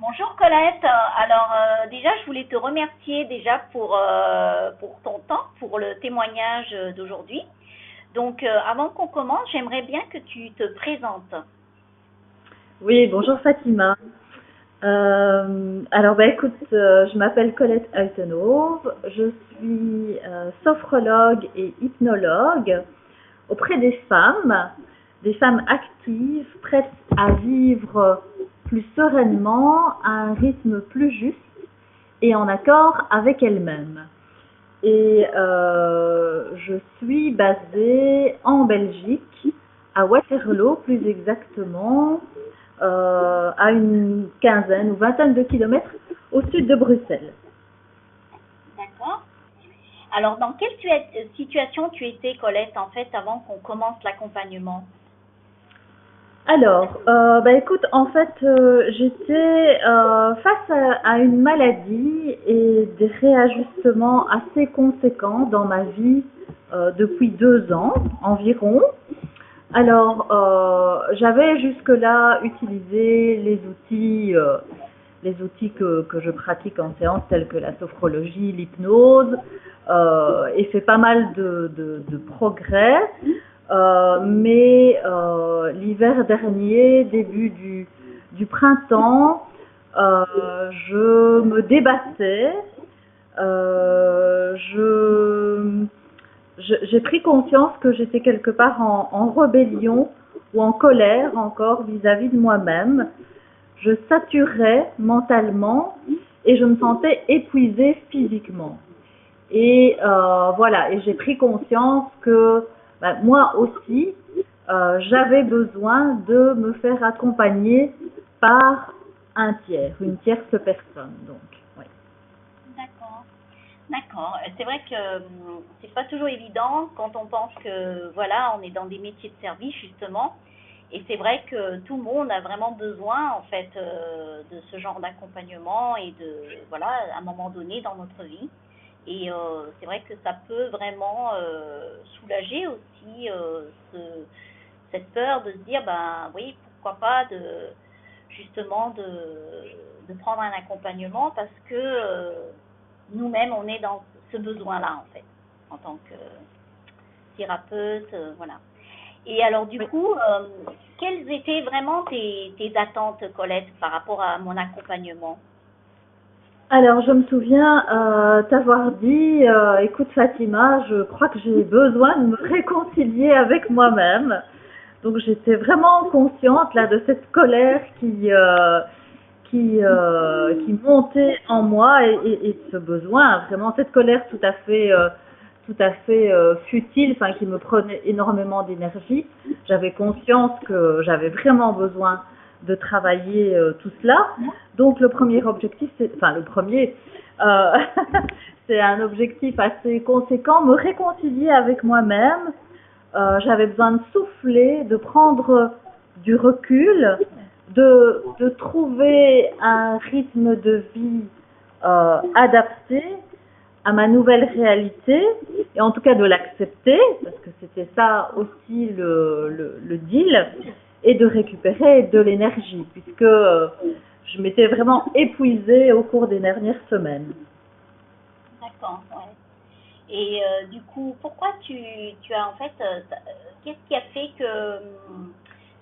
Bonjour Colette. Déjà, je voulais te remercier déjà pour ton temps, pour le témoignage d'aujourd'hui. Avant qu'on commence, j'aimerais bien que tu te présentes. Oui, bonjour Fatima. Écoute, je m'appelle Colette Uitenhove, je suis sophrologue et hypnologue auprès des femmes actives, prêtes à vivre plus sereinement, à un rythme plus juste et en accord avec elles-mêmes. Je suis basée en Belgique, à Waterloo plus exactement, à une quinzaine ou vingtaine de kilomètres au sud de Bruxelles. D'accord. Alors, dans quelle situation tu étais, Colette, en fait, avant qu'on commence l'accompagnement? Écoute, en fait, j'étais face à une maladie et des réajustements assez conséquents dans ma vie depuis 2 ans environ. J'avais jusque-là utilisé les outils que je pratique en séance, tels que la sophrologie, l'hypnose, et fait pas mal de progrès. L'hiver dernier, début du printemps, je me débattais. Euh, je, j'ai pris conscience que j'étais quelque part en rébellion ou en colère encore vis-à-vis de moi-même. Je saturais mentalement et je me sentais épuisée physiquement. Et j'ai pris conscience que moi aussi, j'avais besoin de me faire accompagner par un tiers, une tierce personne. Donc, ouais. D'accord. D'accord. C'est vrai que c'est pas toujours évident quand on pense que, voilà, on est dans des métiers de service, justement. Et c'est vrai que tout le monde a vraiment besoin, en fait, de ce genre d'accompagnement et voilà, à un moment donné dans notre vie. Et c'est vrai que ça peut vraiment soulager aussi cette peur de se dire, ben oui, pourquoi pas justement de prendre un accompagnement parce que nous-mêmes, on est dans ce besoin-là, en fait, en tant que thérapeute, voilà. Et alors, du Oui. coup, quelles étaient vraiment tes attentes, Colette, par rapport à mon accompagnement? Alors, je me souviens t'avoir dit, écoute Fatima, je crois que j'ai besoin de me réconcilier avec moi-même. Donc, j'étais vraiment consciente là de cette colère qui montait en moi et de ce besoin, vraiment cette colère tout à fait futile, enfin qui me prenait énormément d'énergie. J'avais conscience que j'avais vraiment besoin de travailler tout cela. Donc le premier objectif, enfin le premier, euh, c'est un objectif assez conséquent, me réconcilier avec moi-même. J'avais besoin de souffler, de prendre du recul, de trouver un rythme de vie adapté à ma nouvelle réalité, et en tout cas de l'accepter, parce que c'était ça aussi le deal, et de récupérer de l'énergie, puisque je m'étais vraiment épuisée au cours des dernières semaines. D'accord, ouais. Et du coup, pourquoi tu as en fait, qu'est-ce qui a fait que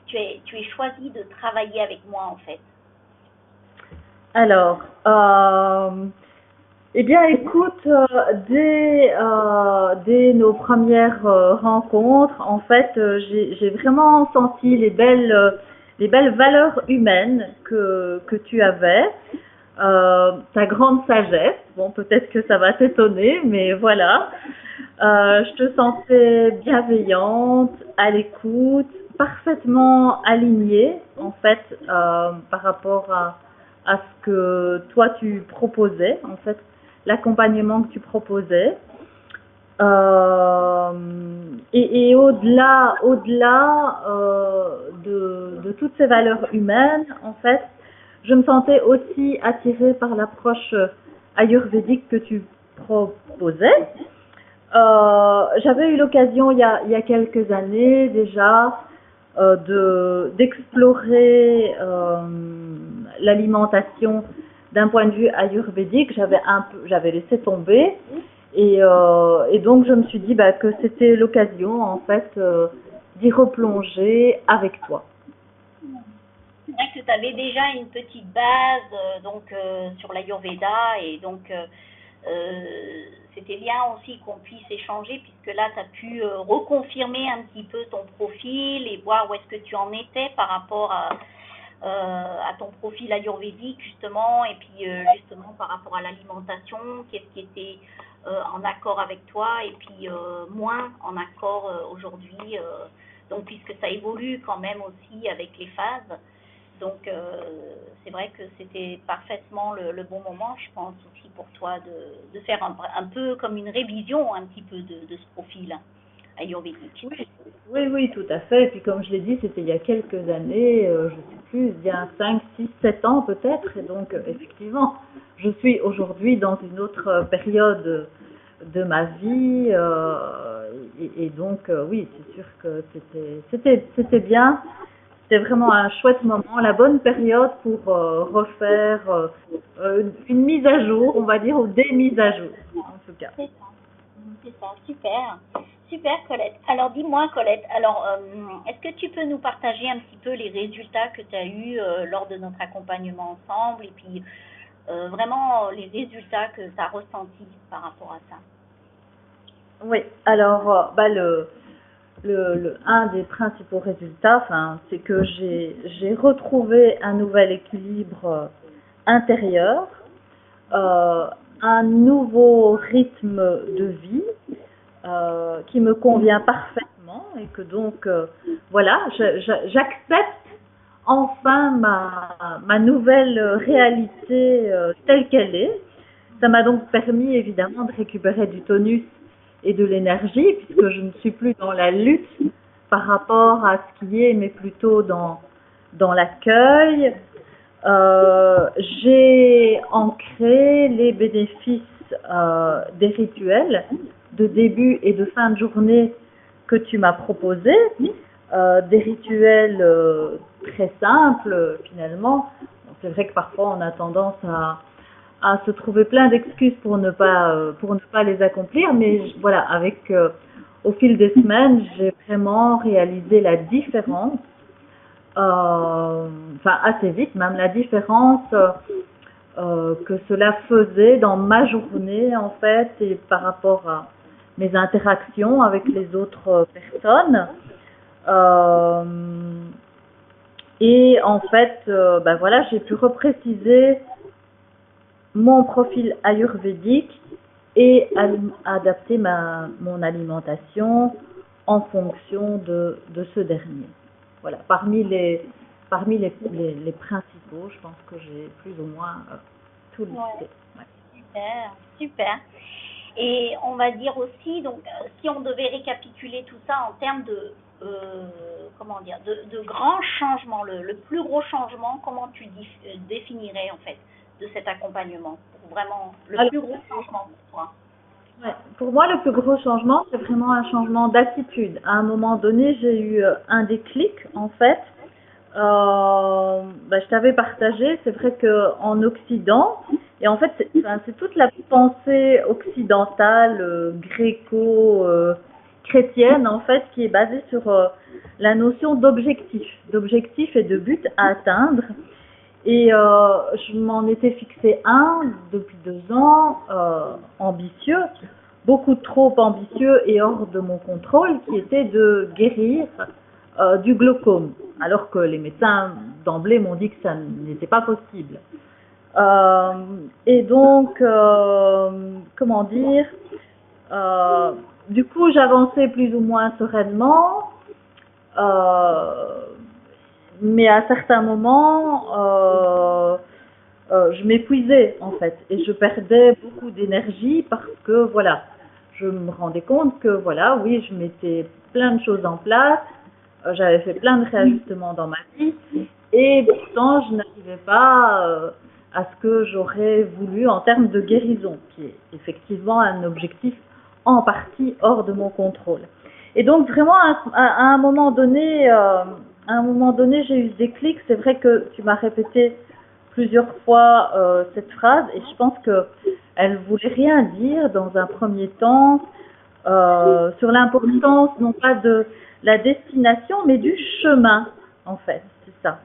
tu aies choisi de travailler avec moi en fait? Alors, eh bien, écoute, dès nos premières rencontres, en fait, j'ai vraiment senti les belles valeurs humaines que tu avais, ta grande sagesse. Bon, peut-être que ça va t'étonner, mais voilà. Je te sentais bienveillante, à l'écoute, parfaitement alignée, en fait, par rapport à ce que toi tu proposais, en fait, l'accompagnement que tu proposais. Euh, au-delà de toutes ces valeurs humaines, en fait, je me sentais aussi attirée par l'approche ayurvédique que tu proposais. J'avais eu l'occasion il y a quelques années déjà d'explorer l'alimentation d'un point de vue ayurvédique, j'avais laissé tomber. Et donc je me suis dit que c'était l'occasion en fait d'y replonger avec toi. C'est vrai que tu avais déjà une petite base sur l'Ayurveda et donc c'était bien aussi qu'on puisse échanger puisque là tu as pu reconfirmer un petit peu ton profil et voir où est-ce que tu en étais par rapport à ton profil ayurvédique justement et puis justement par rapport à l'alimentation, qu'est-ce qui était en accord avec toi et puis moins en accord aujourd'hui. Donc puisque ça évolue quand même aussi avec les phases. Donc c'est vrai que c'était parfaitement le bon moment, je pense aussi pour toi de faire un peu comme une révision un petit peu de ce profil ayurvédique. Oui, tout à fait. Et puis comme je l'ai dit, c'était il y a quelques années, je ne sais plus, il y a 5, 6, 7 ans peut-être. Et donc effectivement, je suis aujourd'hui dans une autre période de ma vie. Et donc oui, c'est sûr que c'était bien. C'était vraiment un chouette moment, la bonne période pour refaire une mise à jour, on va dire, ou des mises à jour, en tout cas. C'est ça, super. Super, Colette. Alors, dis-moi, Colette, est-ce que tu peux nous partager un petit peu les résultats que tu as eus lors de notre accompagnement ensemble et puis vraiment les résultats que tu as ressentis par rapport à ça? Oui, alors, un des principaux résultats, c'est que j'ai retrouvé un nouvel équilibre intérieur, un nouveau rythme de vie qui me convient parfaitement et que donc voilà, j'accepte enfin ma nouvelle réalité telle qu'elle est. Ça m'a donc permis évidemment de récupérer du tonus et de l'énergie, puisque je ne suis plus dans la lutte par rapport à ce qui est, mais plutôt dans l'accueil. J'ai ancré les bénéfices des rituels de début et de fin de journée que tu m'as proposés, des rituels très simples finalement. C'est vrai que parfois on a tendance à se trouver plein d'excuses pour ne pas les accomplir, mais voilà, au fil des semaines, j'ai vraiment réalisé la différence, assez vite même, la différence que cela faisait dans ma journée en fait et par rapport à mes interactions avec les autres personnes. Et en fait, voilà, j'ai pu repréciser mon profil ayurvédique et adapter mon alimentation en fonction de ce dernier. Voilà, parmi les principaux, je pense que j'ai plus ou moins tout listé. Ouais. Super, super. Et on va dire aussi, donc, si on devait récapituler tout ça en termes de grands changements, le plus gros changement, comment tu définirais en fait de cet accompagnement? Vraiment, plus gros changement pour toi? Ouais, pour moi, le plus gros changement, c'est vraiment un changement d'attitude. À un moment donné, j'ai eu un déclic, en fait. Je t'avais partagé, c'est vrai qu'en Occident, et en fait, c'est toute la pensée occidentale, gréco-chrétienne, en fait, qui est basée sur la notion d'objectif et de but à atteindre. Et je m'en étais fixé depuis 2 ans, ambitieux, beaucoup trop ambitieux et hors de mon contrôle, qui était de guérir du glaucome, alors que les médecins d'emblée m'ont dit que ça n'était pas possible. Et donc, comment dire, du coup j'avançais plus ou moins sereinement, mais à certains moments, je m'épuisais en fait et je perdais beaucoup d'énergie parce que voilà, je me rendais compte que voilà, oui, je mettais plein de choses en place, j'avais fait plein de réajustements dans ma vie et pourtant je n'arrivais pas à ce que j'aurais voulu en termes de guérison, qui est effectivement un objectif en partie hors de mon contrôle. Et donc vraiment à un moment donné, j'ai eu ce déclic. C'est vrai que tu m'as répété plusieurs fois cette phrase et je pense que elle voulait rien dire dans un premier temps sur l'importance non pas de la destination mais du chemin en fait, c'est ça.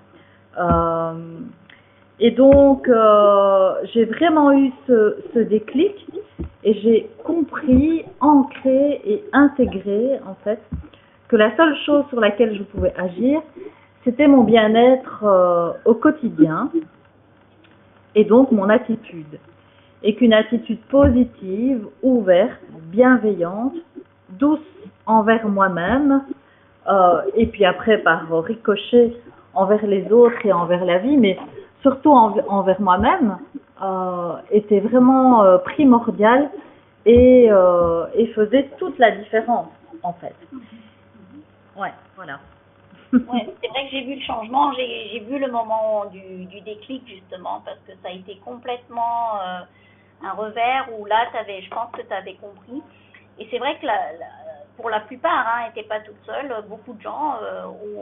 Et donc j'ai vraiment eu ce déclic et j'ai compris, ancré et intégré en fait que la seule chose sur laquelle je pouvais agir, c'était mon bien-être au quotidien et donc mon attitude. Et qu'une attitude positive, ouverte, bienveillante, douce envers moi-même, et puis après par ricochet envers les autres et envers la vie, mais surtout envers moi-même, était vraiment primordiale et faisait toute la différence en fait. Ouais, voilà. Ouais, c'est vrai que j'ai vu le changement, j'ai vu le moment du déclic justement, parce que ça a été complètement un revers où là, je pense que tu avais compris. Et c'est vrai que pour la plupart, hein, n'étaient pas toute seule, beaucoup de gens où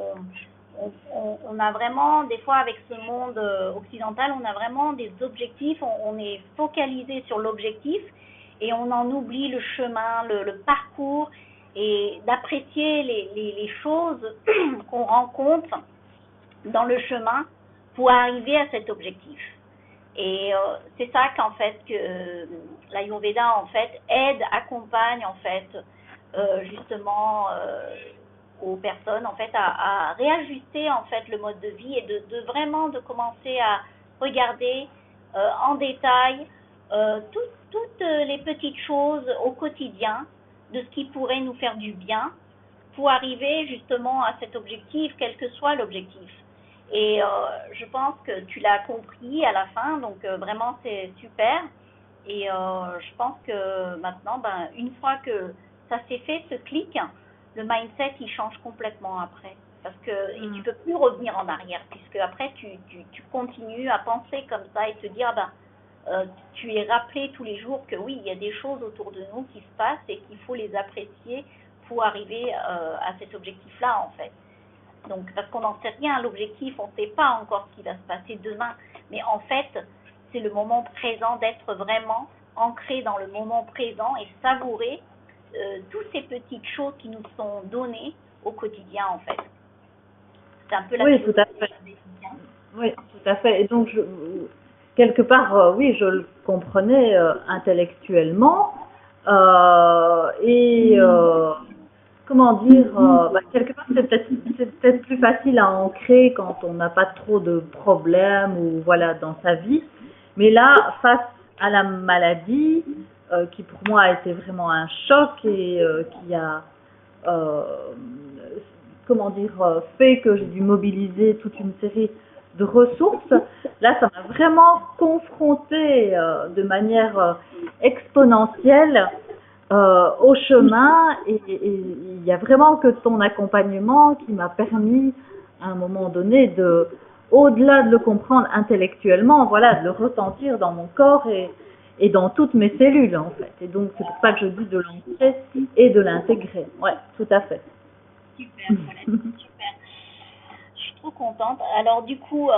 on a vraiment, des fois avec ce monde occidental, on a vraiment des objectifs, on est focalisé sur l'objectif et on en oublie le chemin, le parcours et d'apprécier les choses qu'on rencontre dans le chemin pour arriver à cet objectif. Et c'est ça qu'en fait que l'Ayurveda en fait aide, accompagne en fait justement aux personnes en fait à réajuster en fait le mode de vie et de vraiment de commencer à regarder en détail toutes les petites choses au quotidien de ce qui pourrait nous faire du bien pour arriver justement à cet objectif, quel que soit l'objectif. Et je pense que tu l'as compris à la fin, donc vraiment c'est super. Et je pense que maintenant, une fois que ça s'est fait, ce clic, le mindset il change complètement après. Parce que et tu peux plus revenir en arrière, puisque après tu continues à penser comme ça et te dire, tu es rappelé tous les jours que oui, il y a des choses autour de nous qui se passent et qu'il faut les apprécier pour arriver à cet objectif-là en fait. Donc, parce qu'on n'en sait rien, l'objectif, on ne sait pas encore ce qui va se passer demain. Mais en fait, c'est le moment présent, d'être vraiment ancré dans le moment présent et savourer toutes ces petites choses qui nous sont données au quotidien, en fait. C'est un peu la Oui, tout à fait. Oui, tout à fait. Et donc, quelque part, oui, je le comprenais intellectuellement. Comment dire, quelque part, c'est peut-être plus facile à ancrer quand on n'a pas trop de problèmes ou voilà dans sa vie. Mais là, face à la maladie, qui pour moi a été vraiment un choc et qui a, comment dire, fait que j'ai dû mobiliser toute une série de ressources. Là, ça m'a vraiment confrontée de manière exponentielle au chemin et il y a vraiment que ton accompagnement qui m'a permis à un moment donné de, au-delà de le comprendre intellectuellement, voilà, de le ressentir dans mon corps et dans toutes mes cellules en fait. Et donc c'est pour ça que je dis de l'ancrer et de l'intégrer. Ouais, tout à fait. Super, super. Je suis trop contente. Alors du coup,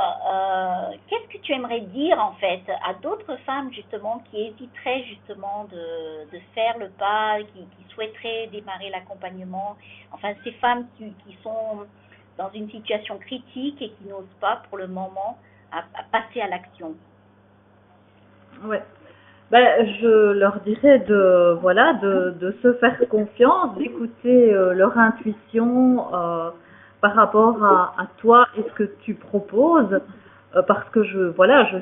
qu'est-ce que tu aimerais dire en fait à d'autres femmes justement qui hésiteraient justement de faire le pas, qui souhaiteraient démarrer l'accompagnement, enfin ces femmes qui sont dans une situation critique et qui n'osent pas pour le moment à passer à l'action? Ouais. Je leur dirais de se faire confiance, d'écouter leur intuition par rapport à toi et ce que tu proposes, parce que je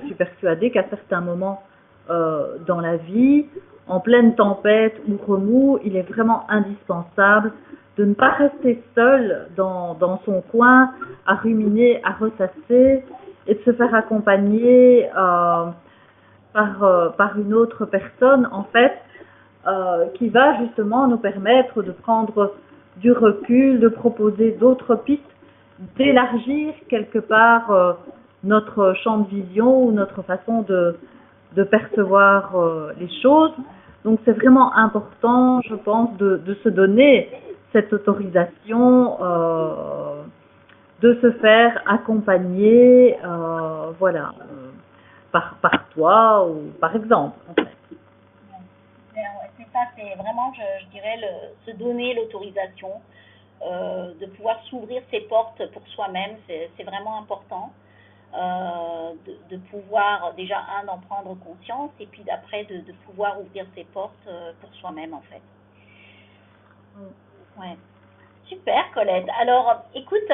suis persuadée qu'à certains moments dans la vie, en pleine tempête ou remous, il est vraiment indispensable de ne pas rester seul dans son coin à ruminer, à ressasser et de se faire accompagner par une autre personne en fait qui va justement nous permettre de prendre du recul, de proposer d'autres pistes, d'élargir quelque part notre champ de vision ou notre façon de percevoir les choses. Donc c'est vraiment important, je pense, de se donner cette autorisation de se faire accompagner, voilà. par toi ou par exemple, en fait. Ouais, c'est ça, c'est vraiment, je dirais, se donner l'autorisation de pouvoir s'ouvrir ses portes pour soi-même, c'est vraiment important. De pouvoir déjà d'en prendre conscience et puis d'après de pouvoir ouvrir ses portes pour soi-même en fait. Ouais. Super Colette. Alors écoute,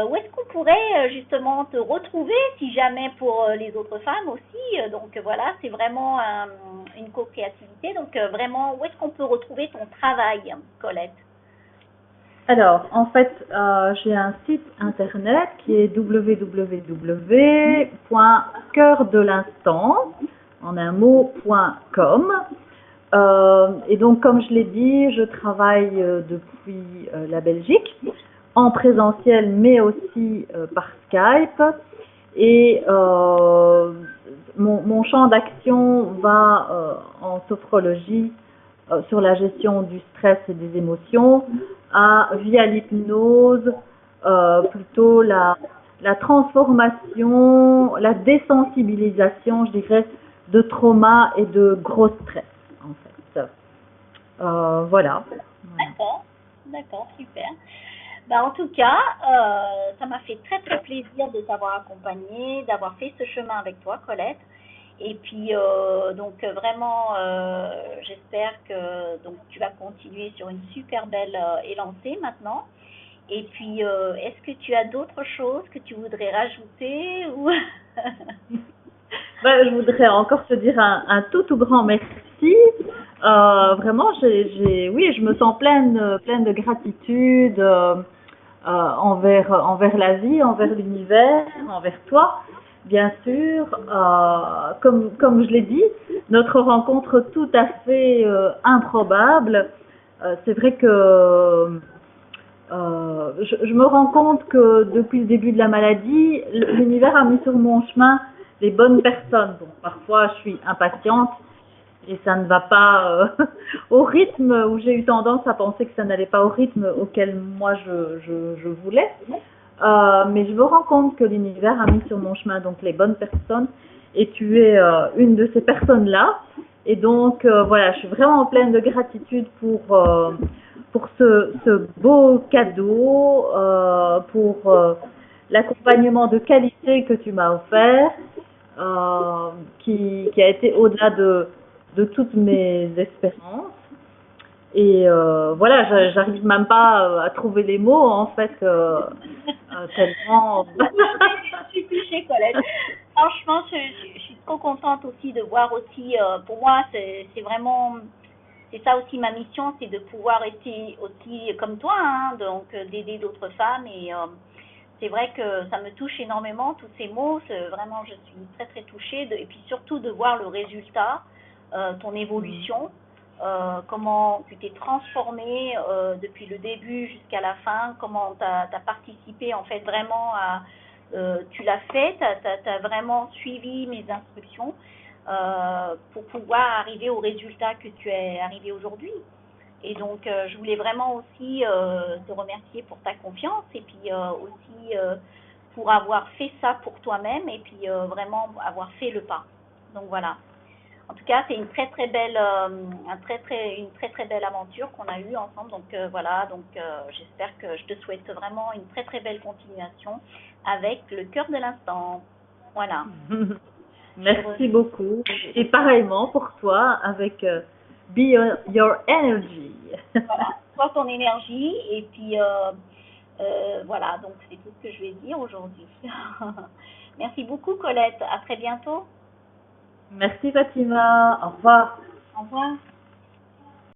où est-ce qu'on pourrait justement te retrouver si jamais pour les autres femmes aussi donc voilà, c'est vraiment une co-créativité. Donc vraiment, où est-ce qu'on peut retrouver ton travail Colette? Alors, en fait, j'ai un site internet qui est www.coeurdelinstant, en un mot.com. Et donc, comme je l'ai dit, je travaille depuis la Belgique, en présentiel, mais aussi par Skype. Et mon champ d'action va en sophrologie, sur la gestion du stress et des émotions, via l'hypnose, plutôt la transformation, la désensibilisation, je dirais, de trauma et de gros stress, en fait. Voilà. D'accord, super. Ben, en tout cas, ça m'a fait très très plaisir de t'avoir accompagnée, d'avoir fait ce chemin avec toi, Colette. Et puis, donc vraiment, j'espère que donc, tu vas continuer sur une super belle élancée maintenant. Et puis, est-ce que tu as d'autres choses que tu voudrais rajouter ou... Je voudrais encore te dire un tout grand merci. Vraiment, oui, je me sens pleine de gratitude envers la vie, envers l'univers, envers toi. Bien sûr, comme je l'ai dit, notre rencontre tout à fait improbable. C'est vrai que je me rends compte que depuis le début de la maladie, l'univers a mis sur mon chemin les bonnes personnes. Bon, parfois, je suis impatiente et ça ne va pas au rythme où j'ai eu tendance à penser que ça n'allait pas au rythme auquel moi je voulais. Mais je me rends compte que l'univers a mis sur mon chemin donc les bonnes personnes et tu es une de ces personnes-là. Et donc voilà, je suis vraiment pleine de gratitude pour ce beau cadeau, pour l'accompagnement de qualité que tu m'as offert, qui a été au-delà de toutes mes espérances. Et voilà, j'arrive même pas à trouver les mots en fait, tellement. Je suis touchée, Colette. Franchement, je suis trop contente aussi de voir aussi, pour moi, c'est vraiment, c'est ça aussi ma mission, c'est de pouvoir être aussi comme toi, hein, donc d'aider d'autres femmes. Et c'est vrai que ça me touche énormément, tous ces mots. Vraiment, je suis très, très touchée. Et puis surtout de voir le résultat, ton évolution. Comment tu t'es transformée depuis le début jusqu'à la fin, comment tu as participé en fait vraiment à... tu l'as fait, tu as vraiment suivi mes instructions pour pouvoir arriver au résultat que tu es arrivé aujourd'hui. Et donc, je voulais vraiment aussi te remercier pour ta confiance et puis aussi pour avoir fait ça pour toi-même et puis vraiment avoir fait le pas. Donc voilà. En tout cas, c'est une très très belle, une très très belle aventure qu'on a eue ensemble. Donc voilà, donc j'espère que je te souhaite vraiment une très très belle continuation avec le cœur de l'instant. Voilà. Merci beaucoup. Et pareillement pour toi avec Be Your Energy. Voilà, sois ton énergie et puis voilà, donc c'est tout ce que je vais dire aujourd'hui. Merci beaucoup Colette, à très bientôt. Merci Fatima, au revoir. Au revoir.